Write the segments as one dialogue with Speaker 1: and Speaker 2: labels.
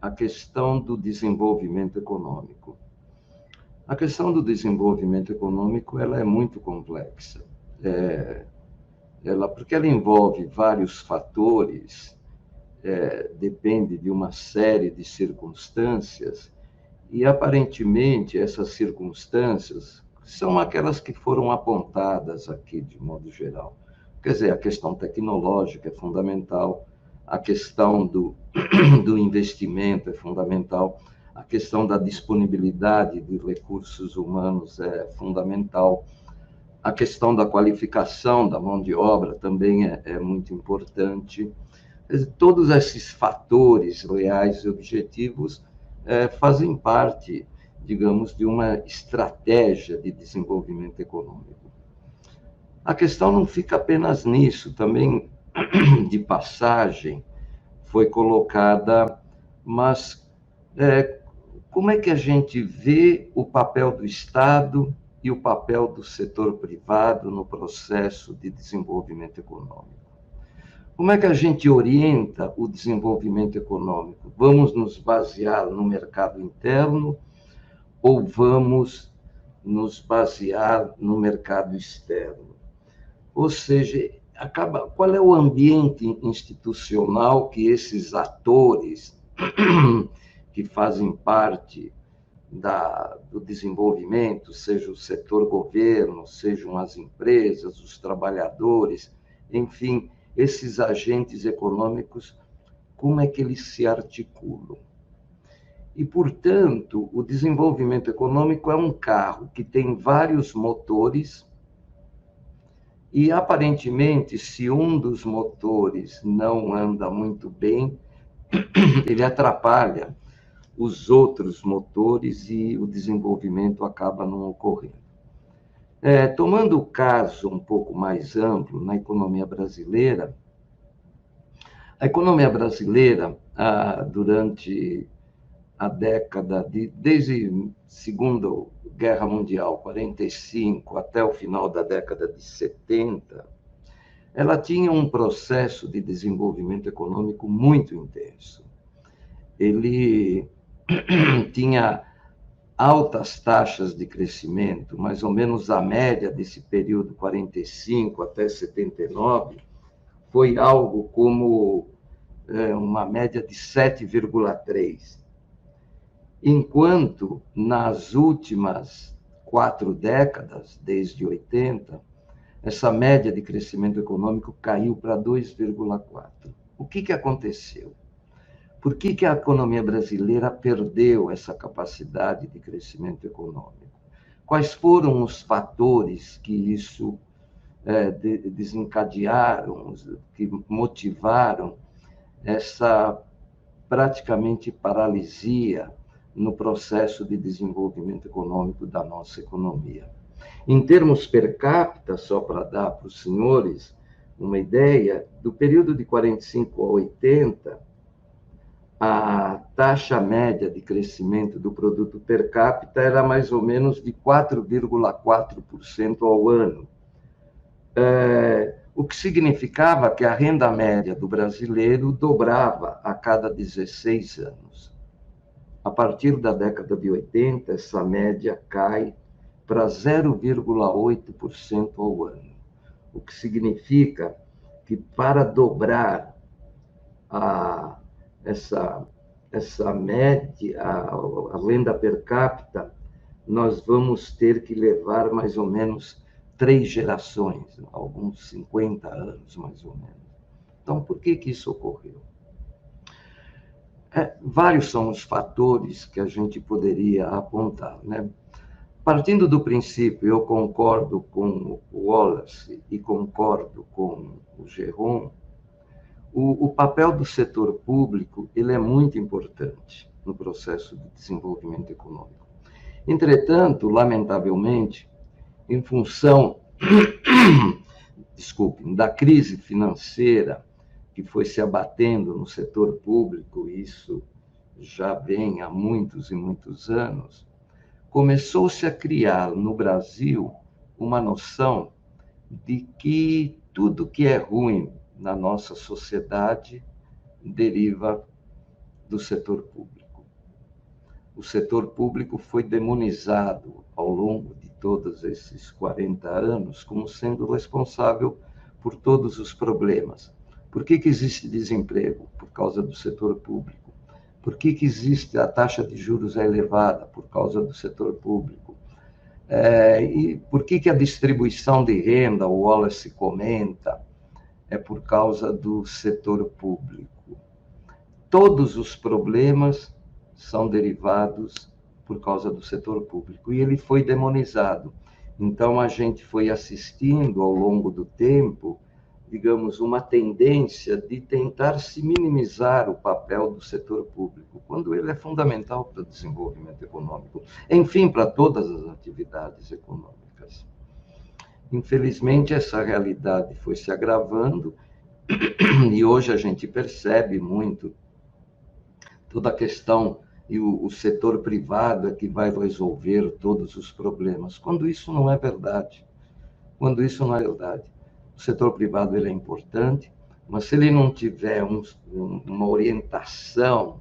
Speaker 1: a questão do desenvolvimento econômico. A questão do desenvolvimento econômico ela é muito complexa, porque ela envolve vários fatores, depende de uma série de circunstâncias, e aparentemente essas circunstâncias são aquelas que foram apontadas aqui de modo geral. Quer dizer, a questão tecnológica é fundamental, a questão do investimento é fundamental, a questão da disponibilidade de recursos humanos é fundamental, a questão da qualificação da mão de obra também é muito importante. Todos esses fatores reais e objetivos fazem parte, digamos, de uma estratégia de desenvolvimento econômico. A questão não fica apenas nisso, também de passagem foi colocada, mas como é que a gente vê o papel do Estado e o papel do setor privado no processo de desenvolvimento econômico? Como é que a gente orienta o desenvolvimento econômico? Vamos nos basear no mercado interno ou vamos nos basear no mercado externo? Ou seja, qual é o ambiente institucional que esses atores que fazem parte do desenvolvimento, seja o setor governo, sejam as empresas, os trabalhadores, enfim, esses agentes econômicos, como é que eles se articulam? E, portanto, o desenvolvimento econômico é um carro que tem vários motores e, aparentemente, se um dos motores não anda muito bem, ele atrapalha os outros motores e o desenvolvimento acaba não ocorrendo. Tomando o caso um pouco mais amplo na economia brasileira, a economia brasileira, durante a década desde a Segunda Guerra Mundial, 45, até o final da década de 70, ela tinha um processo de desenvolvimento econômico muito intenso. Ele tinha altas taxas de crescimento, mais ou menos a média desse período 45 até 79, foi algo como uma média de 7,3. Enquanto nas últimas 4 décadas, desde 80, essa média de crescimento econômico caiu para 2,4. O que aconteceu? Por que a economia brasileira perdeu essa capacidade de crescimento econômico? Quais foram os fatores que isso desencadearam, que motivaram essa praticamente paralisia no processo de desenvolvimento econômico da nossa economia? Em termos per capita, só para dar para os senhores uma ideia, do período de 45 a 80, a taxa média de crescimento do produto per capita era mais ou menos de 4,4% ao ano. O que significava que a renda média do brasileiro dobrava a cada 16 anos. A partir da década de 80, essa média cai para 0,8% ao ano, o que significa que para dobrar essa média, a renda per capita, nós vamos ter que levar mais ou menos 3 gerações, alguns 50 anos, mais ou menos. Então, por que isso ocorreu? Vários são os fatores que a gente poderia apontar, né? Partindo do princípio, eu concordo com o Wallace e concordo com o Geron, o papel do setor público ele é muito importante no processo de desenvolvimento econômico. Entretanto, lamentavelmente, em função da crise financeira que foi se abatendo no setor público, isso já vem há muitos e muitos anos, começou-se a criar no Brasil uma noção de que tudo que é ruim na nossa sociedade deriva do setor público. O setor público foi demonizado ao longo de todos esses 40 anos como sendo responsável por todos os problemas. Por que existe desemprego? Por causa do setor público. Por que existe a taxa de juros elevada? Por causa do setor público. E por que a distribuição de renda, o Wallace comenta, é por causa do setor público. Todos os problemas são derivados por causa do setor público, e ele foi demonizado. Então, a gente foi assistindo ao longo do tempo, digamos, uma tendência de tentar se minimizar o papel do setor público, quando ele é fundamental para o desenvolvimento econômico, enfim, para todas as atividades econômicas. Infelizmente, essa realidade foi se agravando, e hoje a gente percebe muito toda a questão, e o setor privado é que vai resolver todos os problemas, quando isso não é verdade. Quando isso não é verdade. O setor privado ele é importante, mas se ele não tiver uma orientação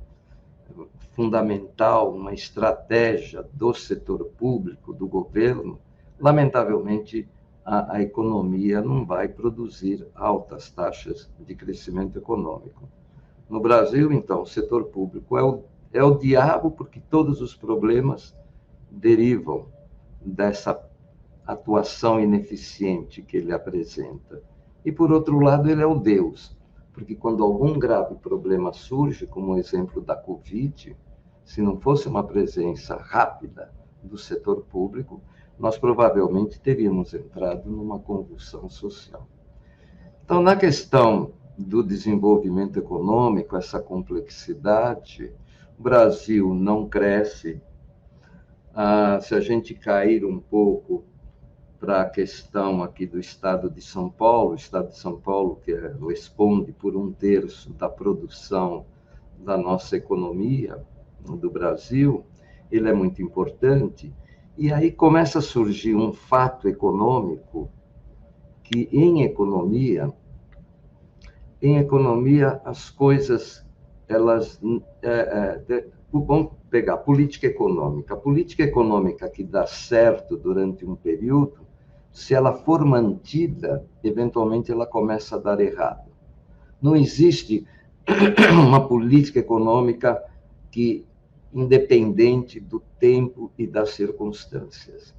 Speaker 1: fundamental, uma estratégia do setor público, do governo, lamentavelmente a economia não vai produzir altas taxas de crescimento econômico. No Brasil, então, o setor público é o diabo, porque todos os problemas derivam dessa atuação ineficiente que ele apresenta. E, por outro lado, ele é o Deus, porque quando algum grave problema surge, como o exemplo da Covid, se não fosse uma presença rápida do setor público, nós provavelmente teríamos entrado numa convulsão social. Então, na questão do desenvolvimento econômico, essa complexidade, o Brasil não cresce. Se a gente cair um pouco para a questão aqui do Estado de São Paulo, o Estado de São Paulo que responde por 1/3 da produção da nossa economia do Brasil, ele é muito importante, e aí começa a surgir um fato econômico que em economia as coisas, elas... vamos pegar política econômica. A política econômica que dá certo durante um período, se ela for mantida, eventualmente ela começa a dar errado. Não existe uma política econômica que, independente do tempo e das circunstâncias,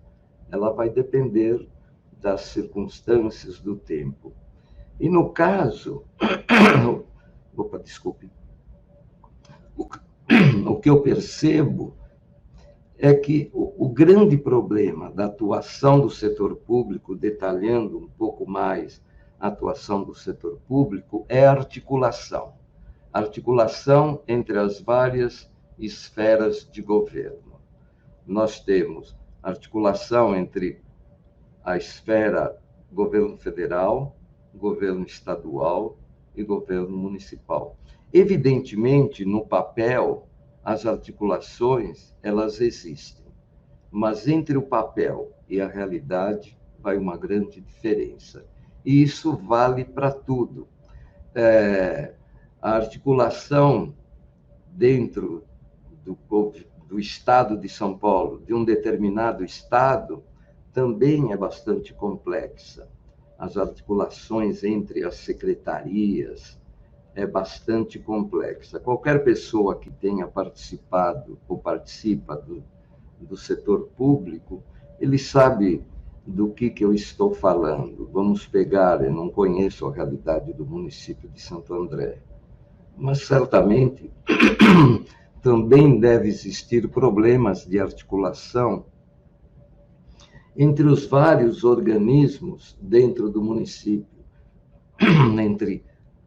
Speaker 1: ela vai depender das circunstâncias do tempo. E no caso, desculpe, o que eu percebo é que o grande problema da atuação do setor público, detalhando um pouco mais a atuação do setor público, é a articulação. A articulação entre as várias esferas de governo. Nós temos articulação entre a esfera governo federal, governo estadual e governo municipal. Evidentemente, no papel, as articulações, elas existem, mas entre o papel e a realidade vai uma grande diferença. E isso vale para tudo. A articulação dentro do Estado de São Paulo, de um determinado Estado, também é bastante complexa. As articulações entre as secretarias é bastante complexa. Qualquer pessoa que tenha participado ou participa do setor público, ele sabe do que eu estou falando. Vamos pegar, eu não conheço a realidade do município de Santo André, mas certamente também deve existir problemas de articulação entre os vários organismos dentro do município, entre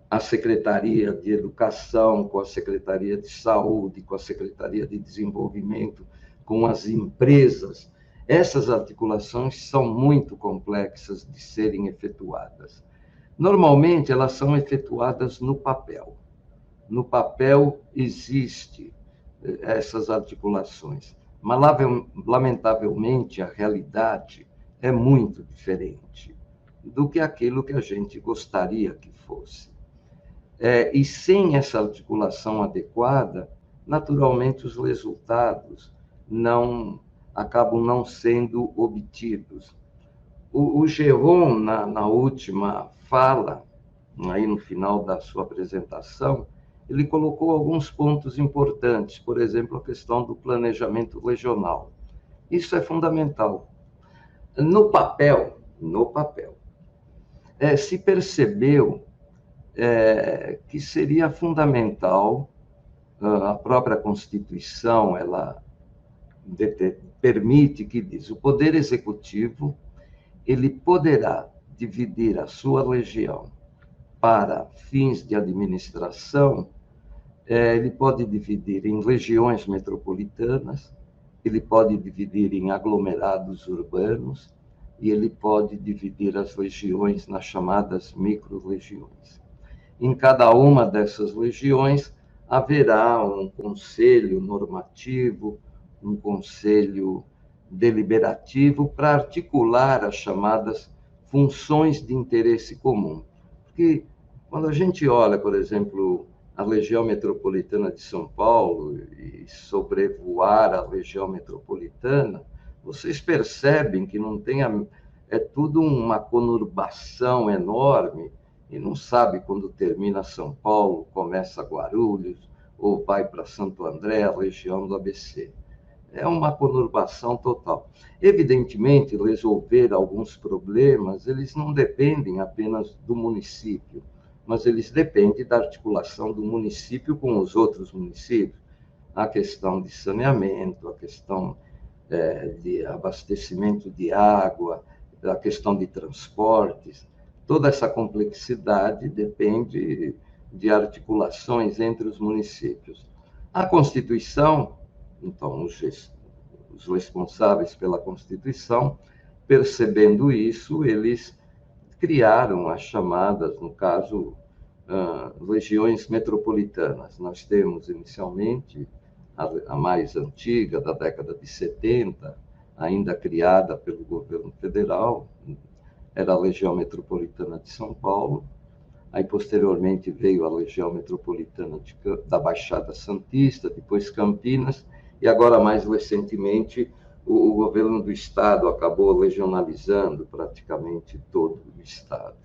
Speaker 1: a Secretaria de Educação, com a Secretaria de Saúde, com a Secretaria de Desenvolvimento, com as empresas. Essas articulações são muito complexas de serem efetuadas. Normalmente, elas são efetuadas no papel. No papel existem essas articulações, mas, lamentavelmente, a realidade é muito diferente do que aquilo que a gente gostaria que fosse. E sem essa articulação adequada, naturalmente os resultados acabam não sendo obtidos. O Geron, na última fala, aí no final da sua apresentação, ele colocou alguns pontos importantes, por exemplo, a questão do planejamento regional. Isso é fundamental. No papel, se percebeu que seria fundamental, a própria Constituição, ela permite que diz, o Poder Executivo, ele poderá dividir a sua região para fins de administração, ele pode dividir em regiões metropolitanas, ele pode dividir em aglomerados urbanos e ele pode dividir as regiões nas chamadas micro-regiões. Em cada uma dessas regiões haverá um conselho normativo, um conselho deliberativo para articular as chamadas funções de interesse comum. Porque quando a gente olha, por exemplo, a região metropolitana de São Paulo e sobrevoar a região metropolitana, vocês percebem que não tem é tudo uma conurbação enorme e não sabe quando termina São Paulo, começa Guarulhos ou vai para Santo André, a região do ABC. É uma conurbação total. Evidentemente, resolver alguns problemas, eles não dependem apenas do município, mas eles dependem da articulação do município com os outros municípios. A questão de saneamento, a questão de abastecimento de água, a questão de transportes, toda essa complexidade depende de articulações entre os municípios. A Constituição, então, os responsáveis pela Constituição, percebendo isso, eles criaram as chamadas, no caso, regiões metropolitanas. Nós temos, inicialmente, a mais antiga, da década de 70, ainda criada pelo governo federal, era a região metropolitana de São Paulo. Aí, posteriormente, veio a região metropolitana da Baixada Santista, depois Campinas, e agora, mais recentemente, o governo do Estado acabou regionalizando praticamente todo o Estado.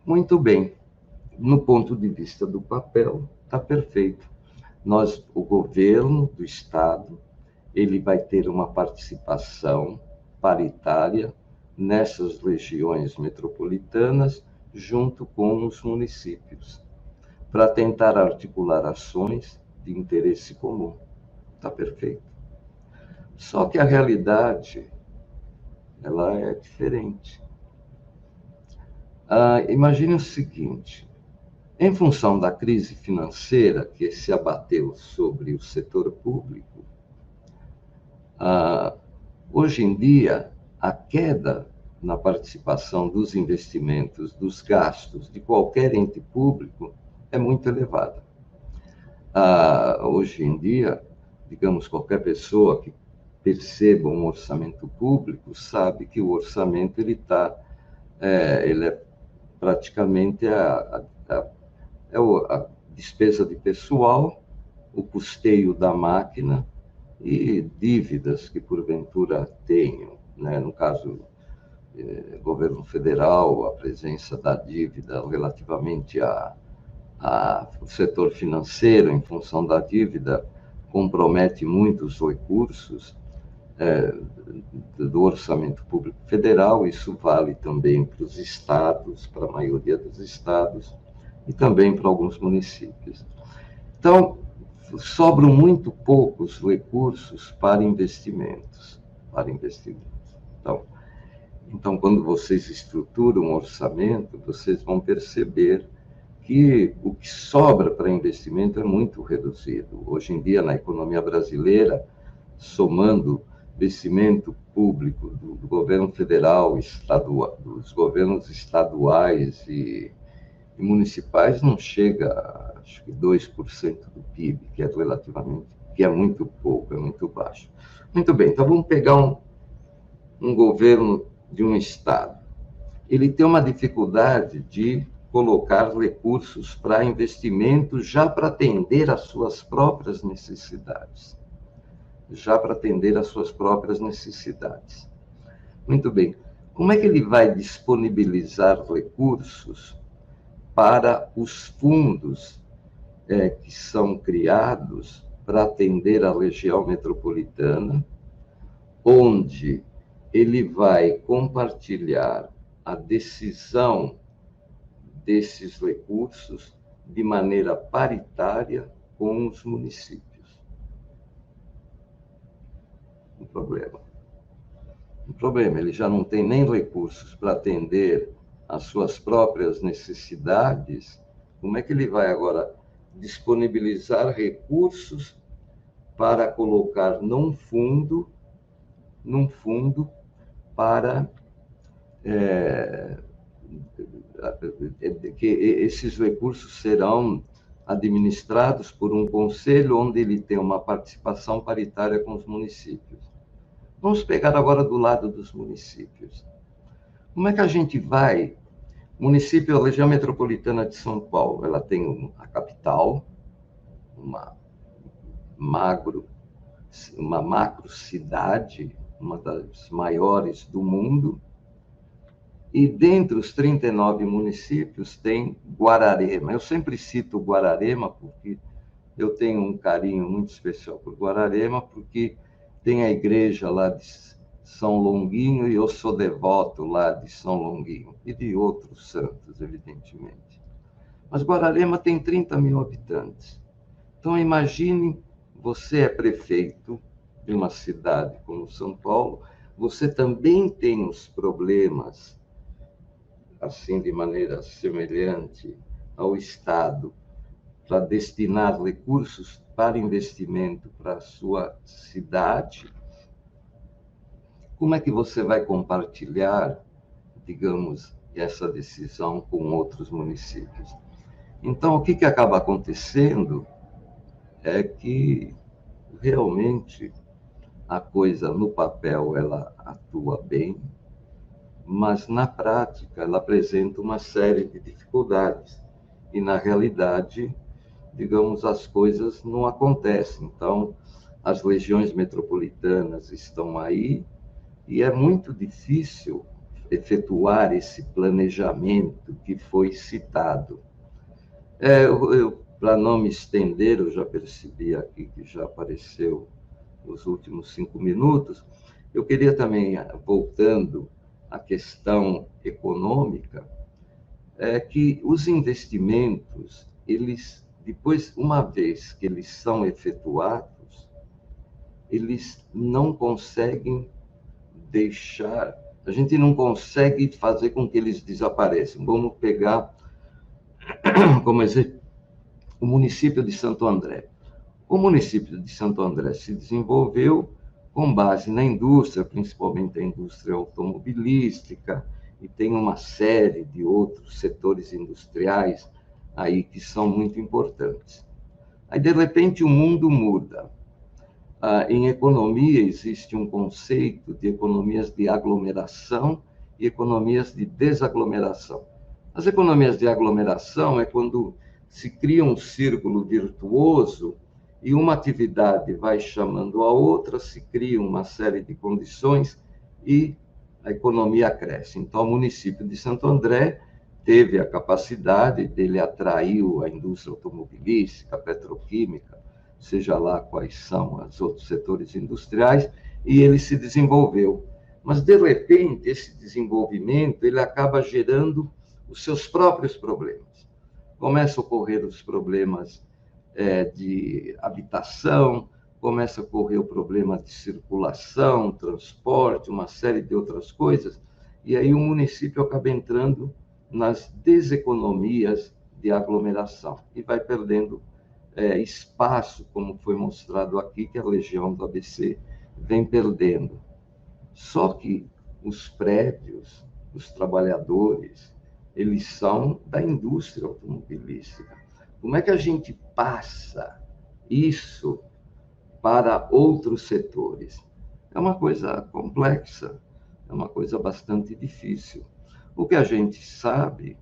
Speaker 1: Muito bem. No ponto de vista do papel, está perfeito. O governo do Estado, ele vai ter uma participação paritária nessas regiões metropolitanas, junto com os municípios, para tentar articular ações de interesse comum. Está perfeito. Só que a realidade, ela é diferente. Imagine o seguinte, em função da crise financeira que se abateu sobre o setor público, hoje em dia, a queda na participação dos investimentos, dos gastos de qualquer ente público é muito elevada. Hoje em dia, digamos, qualquer pessoa que perceba um orçamento público sabe que o orçamento ele é praticamente a despesa de pessoal, o custeio da máquina e dívidas que porventura tenham, né? No caso, governo federal, a presença da dívida relativamente ao setor financeiro, em função da dívida, compromete muitos recursos do orçamento público federal. Isso vale também para os estados, para a maioria dos estados, e também para alguns municípios. Então, sobram muito poucos recursos para investimentos. Então, quando vocês estruturam um orçamento, vocês vão perceber que o que sobra para investimento é muito reduzido. Hoje em dia, na economia brasileira, somando investimento público do governo federal, dos governos estaduais e municipais, não chega, acho que 2% do PIB, que é muito pouco, é muito baixo. Muito bem, então vamos pegar um governo de um estado. Ele tem uma dificuldade de colocar recursos para investimento já para atender às suas próprias necessidades. Já para atender às suas próprias necessidades. Muito bem. Como é que ele vai disponibilizar recursos para os fundos que são criados para atender a região metropolitana, onde ele vai compartilhar a decisão desses recursos de maneira paritária com os municípios? Um problema. Ele já não tem nem recursos para atender às suas próprias necessidades. Como é que ele vai agora disponibilizar recursos para colocar num fundo para que esses recursos serão administrados por um conselho onde ele tem uma participação paritária com os municípios? Vamos pegar agora do lado dos municípios. Como é que a gente vai? Município, a região metropolitana de São Paulo, ela tem a capital, uma macro cidade, uma das maiores do mundo, e dentre os 39 municípios tem Guararema. Eu sempre cito Guararema porque eu tenho um carinho muito especial por Guararema, porque tem a igreja lá de São Longuinho e eu sou devoto lá de São Longuinho e de outros santos, evidentemente. Mas Guararema tem 30 mil habitantes. Então, imagine, você é prefeito de uma cidade como São Paulo, você também tem os problemas, assim, de maneira semelhante ao Estado, para destinar recursos para investimento para a sua cidade. Como é que você vai compartilhar, digamos, essa decisão com outros municípios? Então, o que acaba acontecendo é que realmente a coisa no papel ela atua bem, mas na prática ela apresenta uma série de dificuldades e na realidade, digamos, as coisas não acontecem. Então, as regiões metropolitanas estão aí e é muito difícil efetuar esse planejamento que foi citado. Para não me estender, eu já percebi aqui que já apareceu nos últimos 5 minutos, eu queria também, voltando à questão econômica, que os investimentos, eles, depois, uma vez que eles são efetuados, eles não conseguem deixar, a gente não consegue fazer com que eles desapareçam. Vamos pegar como exemplo o município de Santo André. O município de Santo André se desenvolveu com base na indústria, principalmente a indústria automobilística, e tem uma série de outros setores industriais aí que são muito importantes. Aí, de repente, o mundo muda. Em economia, existe um conceito de economias de aglomeração e economias de desaglomeração. As economias de aglomeração é quando se cria um círculo virtuoso e uma atividade vai chamando a outra, se cria uma série de condições e a economia cresce. Então, o município de Santo André teve a capacidade, ele atraiu a indústria automobilística, petroquímica, seja lá quais são os outros setores industriais, e ele se desenvolveu. Mas, de repente, esse desenvolvimento ele acaba gerando os seus próprios problemas. Começam a ocorrer os problemas de habitação, começa a ocorrer o problema de circulação, transporte, uma série de outras coisas, e aí o município acaba entrando nas deseconomias de aglomeração e vai perdendo espaço, como foi mostrado aqui, que a região do ABC vem perdendo. Só que os prédios, os trabalhadores, eles são da indústria automobilística. Como é que a gente passa isso para outros setores? É uma coisa complexa, é uma coisa bastante difícil. O que a gente sabe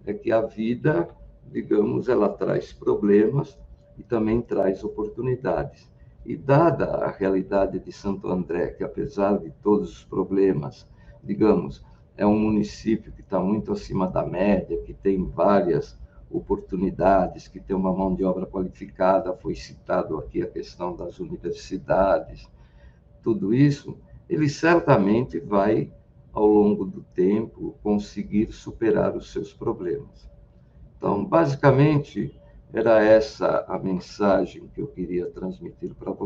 Speaker 1: é que a vida, digamos, ela traz problemas e também traz oportunidades. E dada a realidade de Santo André, que apesar de todos os problemas, digamos, é um município que está muito acima da média, que tem várias oportunidades, que tem uma mão de obra qualificada, foi citado aqui a questão das universidades, tudo isso, ele certamente vai, ao longo do tempo, conseguir superar os seus problemas. Então, basicamente, era essa a mensagem que eu queria transmitir para você.